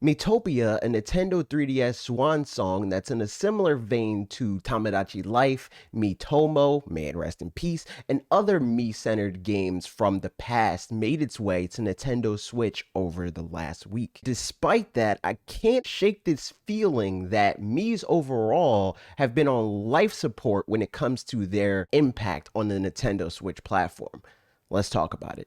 Miitopia, a Nintendo 3DS swan song that's in a similar vein to Tomodachi Life, Miitomo, may it rest in peace, and other Mii-centered games from the past made its way to Nintendo Switch over the last week. Despite that, I can't shake this feeling that Miis overall have been on life support when it comes to their impact on the Nintendo Switch platform. Let's talk about it.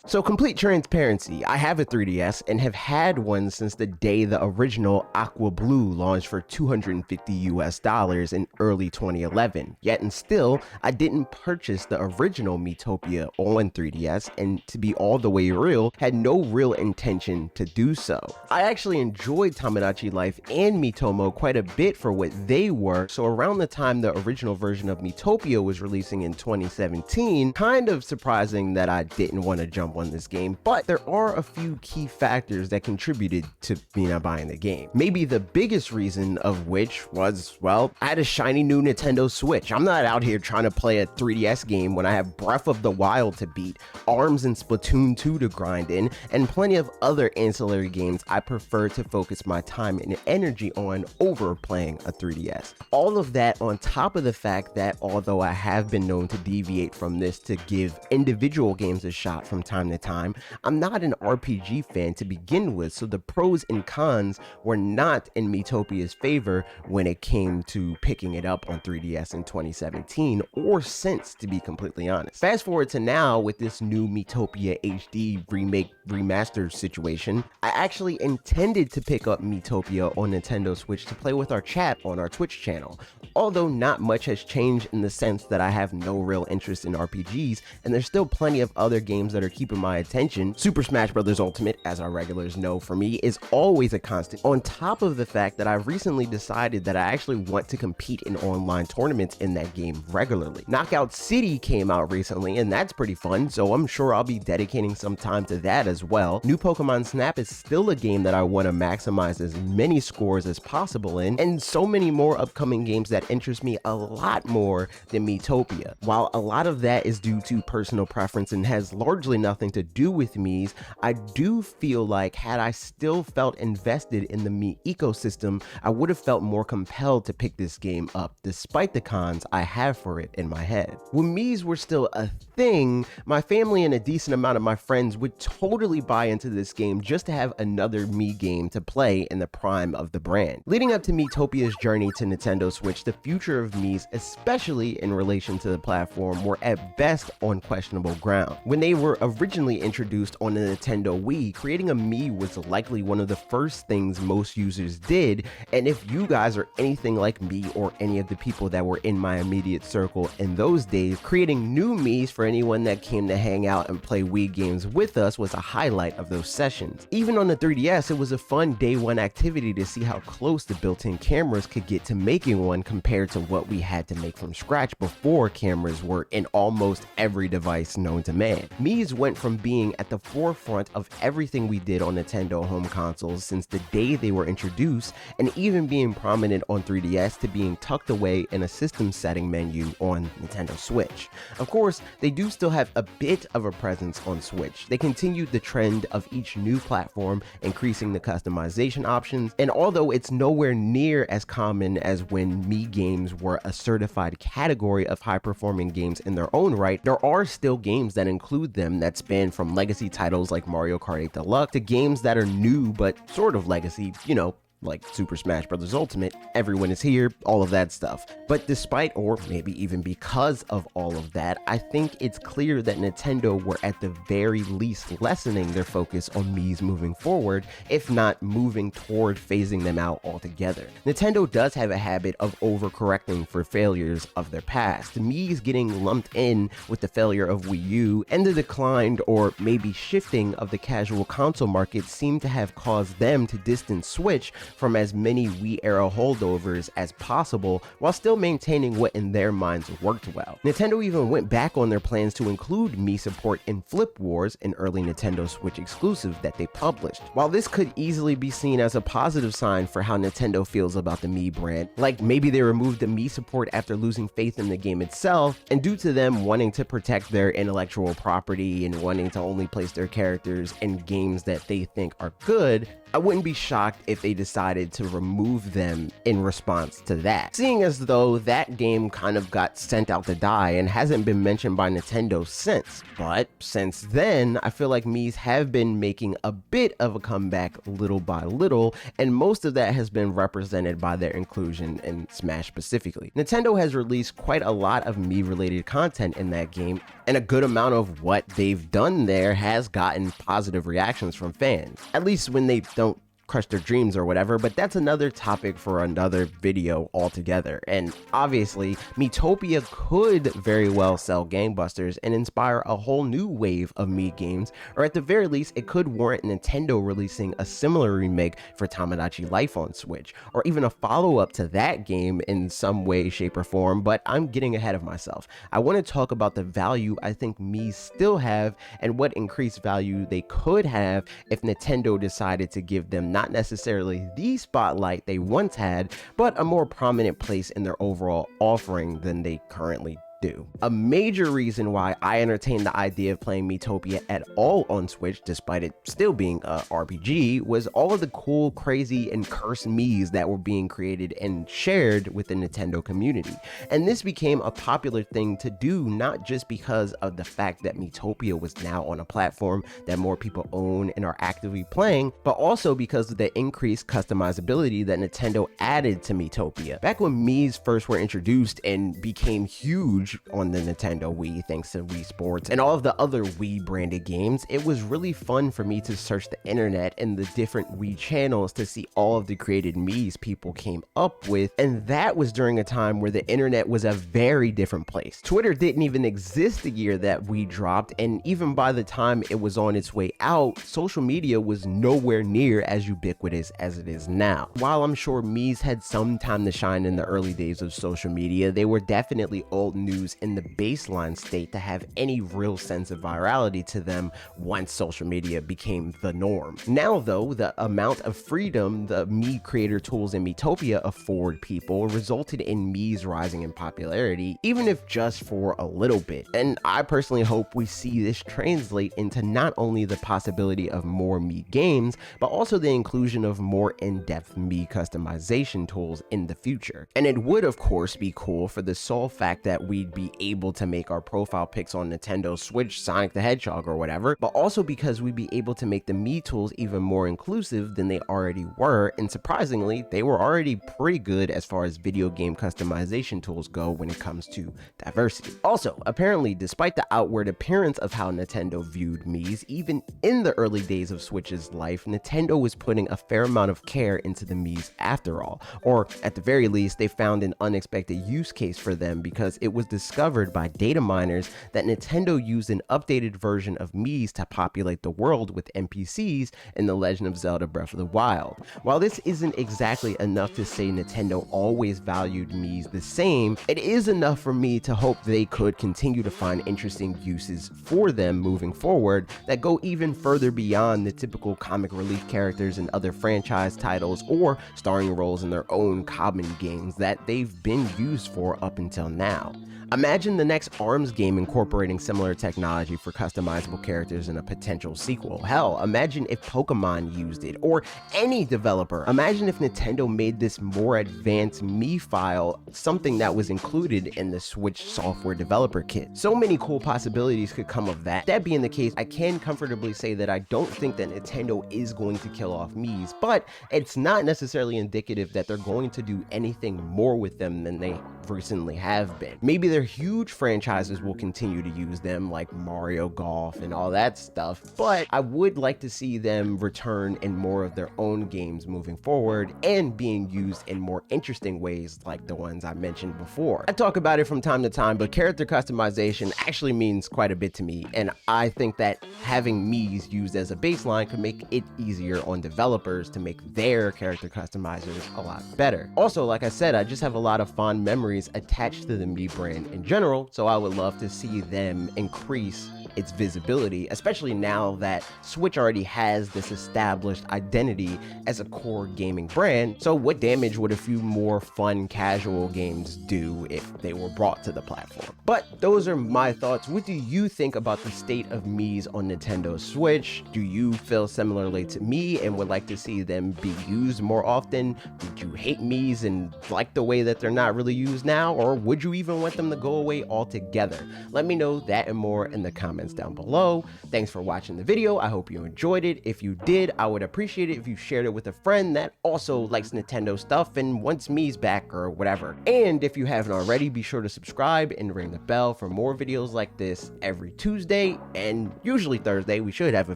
So complete transparency, I have a 3DS and have had one since the day the original Aqua Blue launched for $250 in early 2011. Yet and still, I didn't purchase the original Miitopia on 3DS, and to be all the way real, had no real intention to do so. I actually enjoyed Tomodachi Life and Miitomo quite a bit for what they were, so around the time the original version of Miitopia was releasing in 2017, kind of surprising that I didn't want to jump on this game, but there are a few key factors that contributed to me not buying the game. Maybe the biggest reason of which was, well, I had a shiny new Nintendo Switch. I'm not out here trying to play a 3DS game when I have Breath of the Wild to beat, ARMS and Splatoon 2 to grind in, and plenty of other ancillary games I prefer to focus my time and energy on over playing a 3DS. All of that on top of the fact that although I have been known to deviate from this to give individual games a shot from time to time, I'm not an RPG fan to begin with, so the pros and cons were not in Miitopia's favor when it came to picking it up on 3DS in 2017, or since, to be completely honest. Fast forward to now with this new Miitopia HD remake remaster situation, I actually intended to pick up Miitopia on Nintendo Switch to play with our chat on our Twitch channel. Although not much has changed in the sense that I have no real interest in RPGs, and there's still plenty of other games that are keeping my attention. Super Smash Bros. Ultimate, as our regulars know for me, is always a constant, on top of the fact that I've recently decided that I actually want to compete in online tournaments in that game regularly. Knockout City came out recently, and that's pretty fun, so I'm sure I'll be dedicating some time to that as well. New Pokemon Snap is still a game that I want to maximize as many scores as possible in, and so many more upcoming games that interest me a lot more than Miitopia. While a lot of that is due to personal preference and has largely nothing to do with Miis, I do feel like had I still felt invested in the Mii ecosystem, I would have felt more compelled to pick this game up, despite the cons I have for it in my head. When Miis were still a thing, my family and a decent amount of my friends would totally buy into this game just to have another Mii game to play in the prime of the brand. Leading up to Miitopia's journey to Nintendo Switch, the future of Miis, especially in relation to the platform, were at best on questionable ground. When they were originally introduced on the Nintendo Wii, creating a Mii was likely one of the first things most users did, and if you guys are anything like me or any of the people that were in my immediate circle in those days, creating new Miis for anyone that came to hang out and play Wii games with us was a highlight of those sessions. Even on the 3DS, it was a fun day one activity to see how close the built-in cameras could get to making one compared to what we had to make from scratch before cameras were in almost every device known to man. Miis went from being at the forefront of everything we did on Nintendo home consoles since the day they were introduced, and even being prominent on 3DS to being tucked away in a system setting menu on Nintendo Switch. Of course, they do still have a bit of a presence on Switch. They continued the trend of each new platform, increasing the customization options, and although it's nowhere near as common as when Mii games were a certified category of high-performing games in their own right, there are still games that include them that span from legacy titles like Mario Kart 8 Deluxe to games that are new but sort of legacy, you know, like Super Smash Bros. Ultimate, Everyone is Here, all of that stuff. But despite, or maybe even because of all of that, I think it's clear that Nintendo were at the very least lessening their focus on Miis moving forward, if not moving toward phasing them out altogether. Nintendo does have a habit of overcorrecting for failures of their past. Miis getting lumped in with the failure of Wii U and the declined or maybe shifting of the casual console market seemed to have caused them to distance Switch from as many Wii era holdovers as possible while still maintaining what in their minds worked well. Nintendo even went back on their plans to include Mii support in Flip Wars, an early Nintendo Switch exclusive that they published. While this could easily be seen as a positive sign for how Nintendo feels about the Mii brand, like maybe they removed the Mii support after losing faith in the game itself, and due to them wanting to protect their intellectual property and wanting to only place their characters in games that they think are good, I wouldn't be shocked if they decided to remove them in response to that, seeing as though that game kind of got sent out to die and hasn't been mentioned by Nintendo since. But since then, I feel like Miis have been making a bit of a comeback little by little, and most of that has been represented by their inclusion in Smash specifically. Nintendo has released quite a lot of Mii related content in that game, and a good amount of what they've done there has gotten positive reactions from fans, at least when they don't crush their dreams or whatever, but that's another topic for another video altogether. And obviously, Miitopia could very well sell gangbusters and inspire a whole new wave of Mii games, or at the very least, it could warrant Nintendo releasing a similar remake for Tomodachi Life on Switch, or even a follow-up to that game in some way, shape, or form, but I'm getting ahead of myself. I want to talk about the value I think Mii still have and what increased value they could have if Nintendo decided to give them not necessarily the spotlight they once had, but a more prominent place in their overall offering than they currently do. A major reason why I entertained the idea of playing Miitopia at all on Switch, despite it still being a RPG, was all of the cool, crazy, and cursed Miis that were being created and shared with the Nintendo community. And this became a popular thing to do, not just because of the fact that Miitopia was now on a platform that more people own and are actively playing, but also because of the increased customizability that Nintendo added to Miitopia. Back when Miis first were introduced and became huge on the Nintendo Wii thanks to Wii Sports and all of the other Wii branded games, it was really fun for me to search the internet and the different Wii channels to see all of the created Miis people came up with, and that was during a time where the internet was a very different place. Twitter didn't even exist the year that Wii dropped, and even by the time it was on its way out, social media was nowhere near as ubiquitous as it is now. While I'm sure Miis had some time to shine in the early days of social media, they were definitely old news in the baseline state to have any real sense of virality to them once social media became the norm. Now though, the amount of freedom the Mii creator tools in Miitopia afford people resulted in Mii's rising in popularity, even if just for a little bit. And I personally hope we see this translate into not only the possibility of more Mii games, but also the inclusion of more in-depth Mii customization tools in the future. And it would of course be cool for the sole fact that we'd be able to make our profile pics on Nintendo Switch Sonic the Hedgehog or whatever, but also because we'd be able to make the Mii tools even more inclusive than they already were, and surprisingly, they were already pretty good as far as video game customization tools go when it comes to diversity. Also, apparently, despite the outward appearance of how Nintendo viewed Miis, even in the early days of Switch's life, Nintendo was putting a fair amount of care into the Miis after all, or at the very least, they found an unexpected use case for them because it was discovered by data miners that Nintendo used an updated version of Miis to populate the world with NPCs in The Legend of Zelda Breath of the Wild. While this isn't exactly enough to say Nintendo always valued Miis the same, it is enough for me to hope they could continue to find interesting uses for them moving forward that go even further beyond the typical comic relief characters in other franchise titles or starring roles in their own common games that they've been used for up until now. Imagine the next ARMS game incorporating similar technology for customizable characters in a potential sequel. Hell, imagine if Pokemon used it, or any developer. Imagine if Nintendo made this more advanced Mii file something that was included in the Switch software developer kit. So many cool possibilities could come of that. That being the case, I can comfortably say that I don't think that Nintendo is going to kill off Miis, but it's not necessarily indicative that they're going to do anything more with them than they recently have been. Maybe their huge franchises will continue to use them, like Mario Golf and all that stuff, but I would like to see them return in more of their own games moving forward and being used in more interesting ways like the ones I mentioned before. I talk about it from time to time, but character customization actually means quite a bit to me, and I think that having Miis used as a baseline could make it easier on developers to make their character customizers a lot better. Also, like I said, I just have a lot of fond memories attached to the Mii brand in general, so I would love to see them increase its visibility, especially now that Switch already has this established identity as a core gaming brand. So what damage would a few more fun casual games do if they were brought to the platform? But those are my thoughts. What do you think about the state of Miis on Nintendo Switch? Do you feel similarly to me and would like to see them be used more often? Would you hate Miis and like the way that they're not really used now, or would you even want them to go away altogether? Let me know that and more in the comments down below. Thanks for watching the video. I hope you enjoyed it. If you did, I would appreciate it if you shared it with a friend that also likes Nintendo stuff and wants Mii's back or whatever. And if you haven't already, be sure to subscribe and ring the bell for more videos like this every Tuesday and usually Thursday. We should have a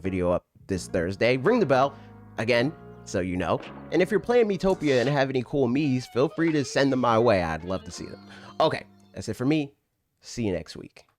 video up this Thursday. Ring the bell again so you know. And if you're playing Miitopia and have any cool Miis, feel free to send them my way. I'd love to see them. Okay, that's it for me. See you next week.